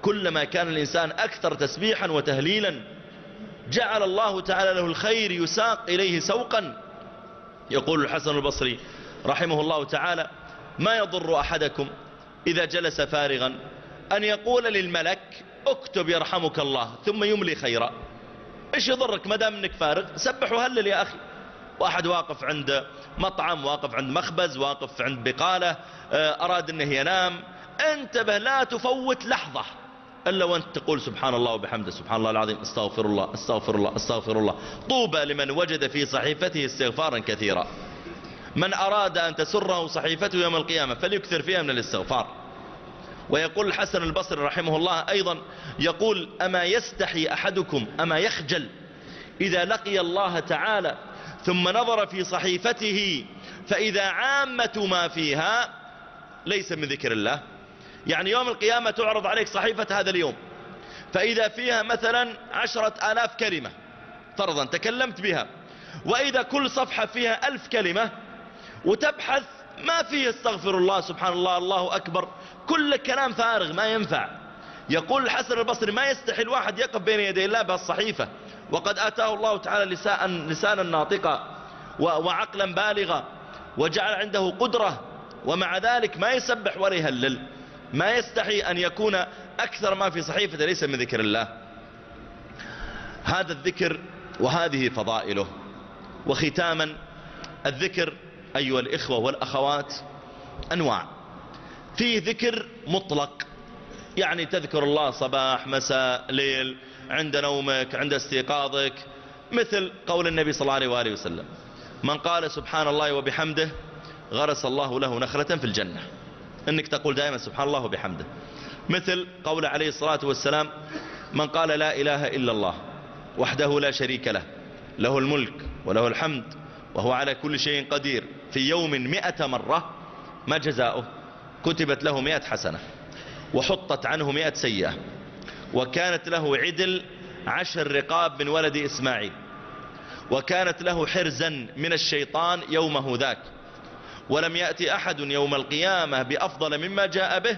كلما كان الإنسان أكثر تسبيحا وتهليلا جعل الله تعالى له الخير يساق إليه سوقا. يقول الحسن البصري رحمه الله تعالى: ما يضر أحدكم إذا جلس فارغا أن يقول للملك اكتب يرحمك الله ثم يملي خيرا. ايش يضرك ما دام انك فارغ؟ سبح وهلل يا أخي. واحد واقف عند مطعم، واقف عند مخبز، واقف عند بقالة، أراد أنه ينام، انتبه لا تفوت لحظة إلا وأنت تقول سبحان الله وبحمده، سبحان الله العظيم، استغفر الله استغفر الله استغفر الله. طوبى لمن وجد في صحيفته استغفارا كثيرا. من أراد أن تسره صحيفته يوم القيامة فليكثر فيها من الاستغفار. ويقول الحسن البصري رحمه الله أيضا، يقول: أما يستحي أحدكم، أما يخجل إذا لقي الله تعالى ثم نظر في صحيفته فإذا عامة ما فيها ليس من ذكر الله. يعني يوم القيامة تعرض عليك صحيفة هذا اليوم، فإذا فيها مثلا 10,000 كلمة فرضا تكلمت بها، وإذا كل صفحة فيها 1000 كلمة، وتبحث ما فيه استغفر الله سبحان الله الله أكبر، كل كلام فارغ ما ينفع. يقول الحسن البصري: ما يستحي الواحد يقف بين يدي الله بهالصحيفة وقد آتاه الله تعالى لسانا ناطقا وعقلا بالغا وجعل عنده قدرة، ومع ذلك ما يسبح ولا يهلل. ما يستحي أن يكون أكثر ما في صحيفة ليس من ذكر الله. هذا الذكر وهذه فضائله. وختاما، الذكر أيها الإخوة والأخوات أنواع. فيه ذكر مطلق، يعني تذكر الله صباح مساء ليل، عند نومك، عند استيقاظك، مثل قول النبي صلى الله عليه وآله وسلم: من قال سبحان الله وبحمده غرس الله له نخلة في الجنة. انك تقول دائما سبحان الله وبحمده. مثل قول عليه الصلاة والسلام: من قال لا إله إلا الله وحده لا شريك له، له الملك وله الحمد وهو على كل شيء قدير، في يوم 100 مرة، ما جزاؤه؟ كتبت له 100 حسنة وحطت عنه 100 سيئة، وكانت له عدل 10 رقاب من ولد إسماعيل، وكانت له حرزا من الشيطان يومه ذاك، ولم يأتي أحد يوم القيامة بأفضل مما جاء به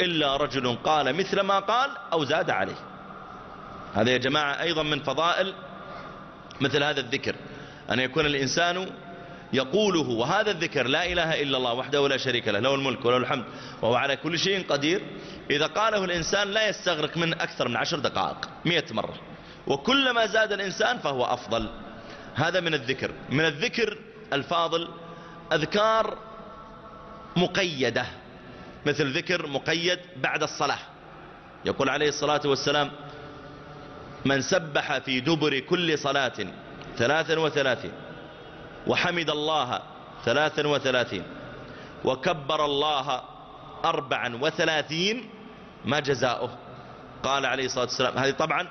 إلا رجل قال مثل ما قال أو زاد عليه. هذا يا جماعة أيضا من فضائل مثل هذا الذكر، أن يكون الإنسان يقوله. وهذا الذكر لا إله إلا الله وحده لا شريك له، له الملك وله الحمد وهو على كل شيء قدير، إذا قاله الإنسان لا يستغرق من أكثر من 10 دقائق 100 مرة، وكلما زاد الإنسان فهو أفضل. هذا من الذكر. من الذكر الفاضل أذكار مقيدة، مثل ذكر مقيد بعد الصلاة. يقول عليه الصلاة والسلام: من سبح في دبر كل صلاة 33 وحمد الله 33 وكبر الله 34 ما جزاؤه؟ قال عليه الصلاة والسلام، هذه طبعا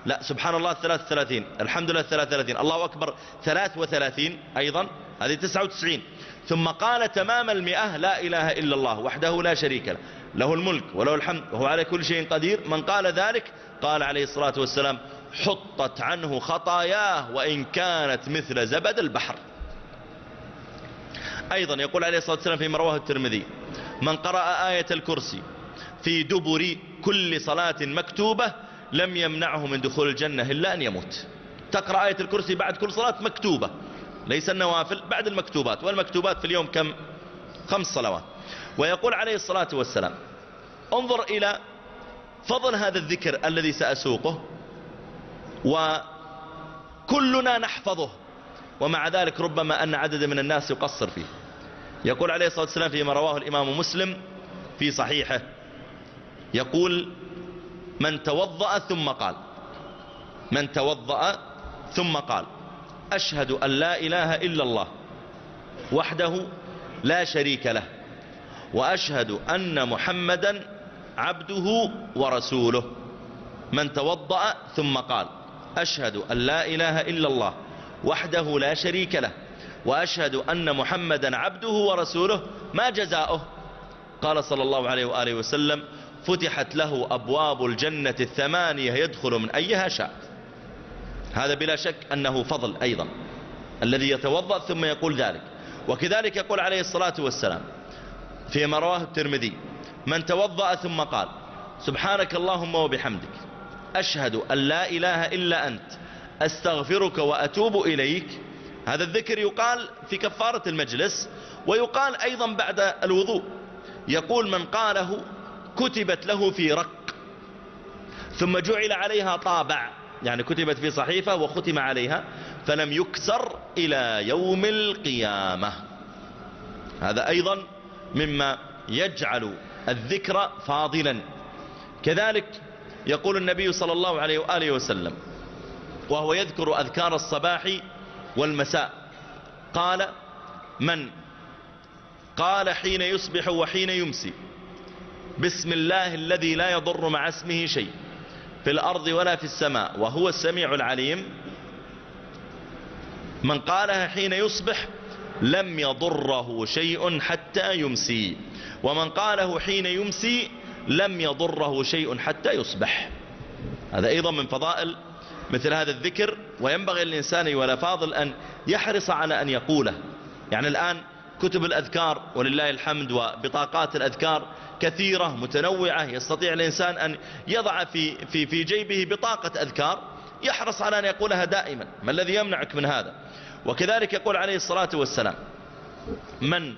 لا، سبحان الله 33، الحمد لله 33، الله أكبر 33 أيضا، هذه 99. ثم قال تمام 100: لا إله إلا الله وحده لا شريك له، له الملك وله الحمد وهو على كل شيء قدير. من قال ذلك قال عليه الصلاة والسلام: حطت عنه خطاياه وإن كانت مثل زبد البحر. أيضا يقول عليه الصلاة والسلام فيما رواه الترمذي: من قرأ آية الكرسي في دبر كل صلاة مكتوبة لم يمنعه من دخول الجنة إلا أن يموت. تقرأ آية الكرسي بعد كل صلاة مكتوبة، ليس النوافل، بعد المكتوبات، والمكتوبات في اليوم كم؟ 5 صلوات. ويقول عليه الصلاة والسلام: انظر إلى فضل هذا الذكر الذي سأسوقه، وكلنا نحفظه، ومع ذلك ربما أن عدد من الناس يقصر فيه. يقول عليه الصلاة والسلام فيما رواه الإمام مسلم في صحيحه، يقول: من توضأ ثم قال، من توضأ ثم قال: أشهد أن لا إله إلا الله وحده لا شريك له وأشهد أن محمدا عبده ورسوله. من توضأ ثم قال: أشهد أن لا إله إلا الله وحده لا شريك له وأشهد أن محمدا عبده ورسوله ما جزاؤه؟ قال صلى الله عليه وآله وسلم: فتحت له أبواب الجنة 8 يدخل من أيها شاء. هذا بلا شك أنه فضل أيضا، الذي يتوضأ ثم يقول ذلك. وكذلك يقول عليه الصلاة والسلام فيما رواه الترمذي: من توضأ ثم قال: سبحانك اللهم وبحمدك أشهد أن لا إله إلا أنت أستغفرك وأتوب إليك. هذا الذكر يقال في كفارة المجلس، ويقال أيضا بعد الوضوء. يقول من قاله كتبت له في رق ثم جعل عليها طابع، يعني كتبت في صحيفة وختم عليها فلم يكسر إلى يوم القيامة. هذا أيضا مما يجعل الذكر فاضلا. كذلك يقول النبي صلى الله عليه وآله وسلم وهو يذكر أذكار الصباح والمساء، قال من قال حين يصبح وحين يمسي بسم الله الذي لا يضر مع اسمه شيء في الأرض ولا في السماء وهو السميع العليم، من قالها حين يصبح لم يضره شيء حتى يمسي، ومن قاله حين يمسي لم يضره شيء حتى يصبح. هذا أيضا من فضائل مثل هذا الذكر، وينبغي للإنسان أيها الأفاضل أن يحرص على أن يقوله. يعني الآن كتب الأذكار ولله الحمد وبطاقات الأذكار كثيرة متنوعة، يستطيع الإنسان أن يضع في جيبه بطاقة أذكار يحرص على أن يقولها دائما. ما الذي يمنعك من هذا؟ وكذلك يقول عليه الصلاة والسلام من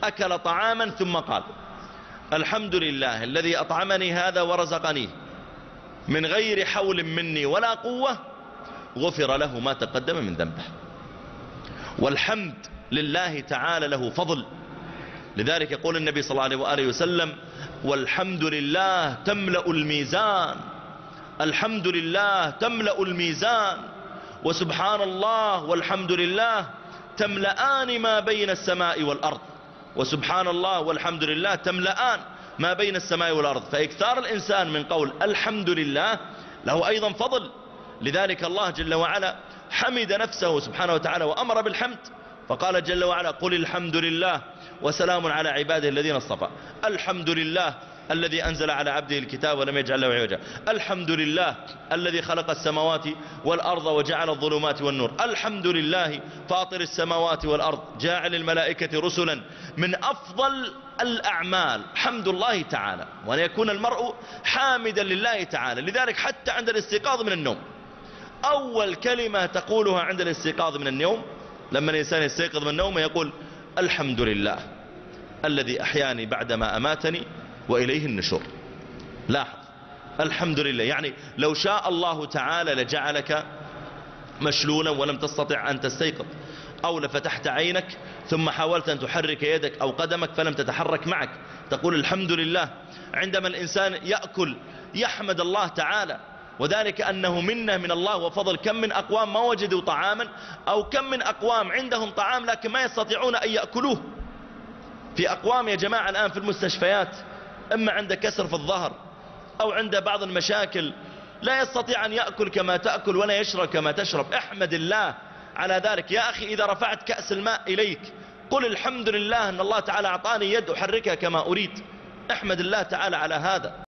أكل طعاما ثم قال الحمد لله الذي أطعمني هذا ورزقنيه من غير حول مني ولا قوة غفر له ما تقدم من ذنبه. والحمد لله تعالى له فضل، لذلك يقول النبي صلى الله عليه وآله وسلم والحمد لله تملأ الميزان، الحمد لله تملأ الميزان، وسبحان الله والحمد لله تملأان ما بين السماء والأرض، وسبحان الله والحمد لله تملأان ما بين السماء والأرض. فإكثار الإنسان من قول الحمد لله له أيضا فضل. لذلك الله جل وعلا حمد نفسه سبحانه وتعالى وأمر بالحمد، فقال جل وعلا قل الحمد لله وسلام على عباده الذين اصطفى. الحمد لله الذي أنزل على عبده الكتاب ولم يجعل له عوجا، الحمد لله الذي خلق السماوات والأرض وجعل الظلمات والنور، الحمد لله فاطر السماوات والأرض جاعل الملائكة رسلا. من أفضل الأعمال حمد الله تعالى، وأن يكون المرء حامدا لله تعالى. لذلك حتى عند الاستيقاظ من النوم أول كلمة تقولها عند الاستيقاظ من النوم، لما الإنسان يستيقظ من النوم يقول الحمد لله الذي أحياني بعدما أماتني وإليه النشور. لاحظ الحمد لله، يعني لو شاء الله تعالى لجعلك مشلولا ولم تستطع أن تستيقظ، أو لفتحت عينك ثم حاولت أن تحرك يدك أو قدمك فلم تتحرك معك، تقول الحمد لله. عندما الإنسان يأكل يحمد الله تعالى، وذلك أنه منة من الله وفضل. كم من أقوام ما وجدوا طعاما، أو كم من أقوام عندهم طعام لكن ما يستطيعون أن يأكلوه. في أقوام يا جماعة الآن في المستشفيات إما عند كسر في الظهر أو عند بعض المشاكل لا يستطيع أن يأكل كما تأكل ولا يشرب كما تشرب. احمد الله على ذلك يا أخي. إذا رفعت كأس الماء إليك قل الحمد لله أن الله تعالى أعطاني يد أحركها كما أريد. احمد الله تعالى على هذا.